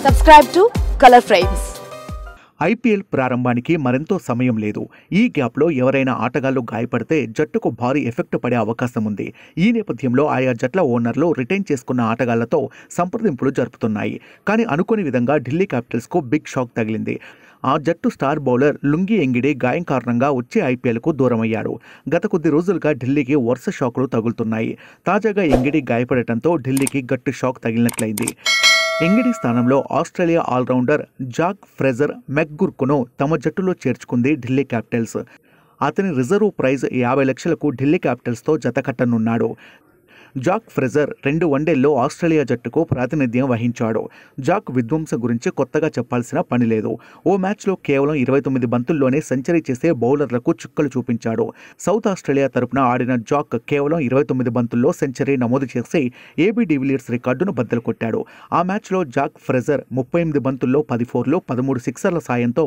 Subscribe to Color Frames. IPL ప్రారంభానికి మరెంతో సమయం లేదు. ఈ గ్యాప్లో ఎవరైనా ఆటగాళ్లు గాయపడితే జట్టుకు భారీ ఎఫెక్ట్ పడే అవకాశం ఉంది. ఈ నేపథ్యంలో ఆయా జట్ల ఓనర్లు రిటైన్ చేసుకున్న ఆటగాళ్లతో సంప్రదింపులు జరుపుతున్నాయి. కానీ అనుకోని విధంగా ఢిల్లీ క్యాపిటల్స్కు బిగ్ షాక్ తగిలింది. ఆ జట్టు స్టార్ బౌలర్ లుంగి ఎంగిడి గాయం కారణంగా వచ్చే ఐపీఎల్కు దూరమయ్యాడు. గత కొద్ది రోజులుగా ఢిల్లీకి వరుస షాకులు తగులుతున్నాయి. తాజాగా ఎంగిడి గాయపడటంతో ఢిల్లీకి గట్టి షాక్ తగిలినట్లయింది. ఎంగిడి స్థానంలో ఆస్ట్రేలియా ఆల్రౌండర్ జాక్ ఫ్రెజర్ మెక్గుర్కును తమ జట్టులో చేర్చుకుంది ఢిల్లీ క్యాపిటల్స్. అతని రిజర్వ్ ప్రైజ్ 50 లక్షలకు ఢిల్లీ క్యాపిటల్స్తో జతకట్టనున్నాడు. జాక్ ఫ్రెజర్ 2 వన్డేల్లో ఆస్ట్రేలియా జట్టుకు ప్రాతినిధ్యం వహించాడు. జాక్ విధ్వంస గురించి కొత్తగా చెప్పాల్సిన పని లేదు. ఓ మ్యాచ్లో కేవలం 29 బంతుల్లోనే సెంచరీ చేసే బౌలర్లకు చుక్కలు చూపించాడు. సౌత్ ఆస్ట్రేలియా తరపున ఆడిన జాక్ కేవలం 29 బంతుల్లో సెంచరీ నమోదు చేసి ఏబీ డివిలియర్స్ రికార్డును బద్దలు కొట్టాడు. ఆ మ్యాచ్లో జాక్ ఫ్రెజర్ 38 బంతుల్లో 10 ఫోర్లు 13 సిక్సర్ల సాయంతో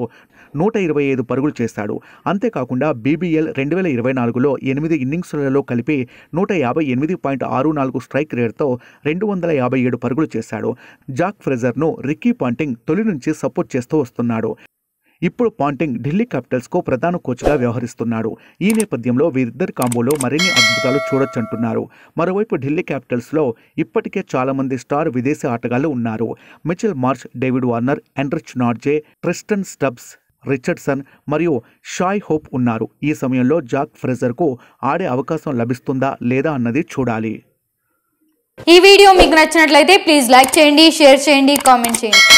125 పరుగులు చేశాడు. అంతేకాకుండా బీబీఎల్ 2024లో 8 ఇన్నింగ్స్లలో కలిపి 158.64 స్ట్రైక్ రేట్తో 257 పరుగులు చేశాడు. జాక్ ఫ్రెజర్ను రిక్కీ పాంటింగ్ తొలి నుంచి సపోర్ట్ చేస్తూ వస్తున్నాడు. ఇప్పుడు పాంటింగ్ ఢిల్లీ క్యాపిటల్స్కు ప్రధాన కోచ్గా వ్యవహరిస్తున్నాడు. ఈ నేపథ్యంలో వీరిద్దరి కాంబోలో మరిన్ని అద్భుతాలు చూడొచ్చంటున్నారు. మరోవైపు ఢిల్లీ క్యాపిటల్స్లో ఇప్పటికే చాలామంది స్టార్ విదేశీ ఆటగాళ్లు ఉన్నారు. Mitchell Marsh, David Warner, Anrich Nortje, Tristan Stubbs, Richardson మరియు షాయ్ హోప్ ఉన్నారు. ఈ సమయంలో జాక్ ఫ్రెజర్కు ఆడే అవకాశం లభిస్తుందా లేదా అన్నది చూడాలి. ఈ వీడియో మీకు నచ్చినట్లయితే ప్లీజ్ లైక్ చేయండి, షేర్ చేయండి, కామెంట్ చేయండి.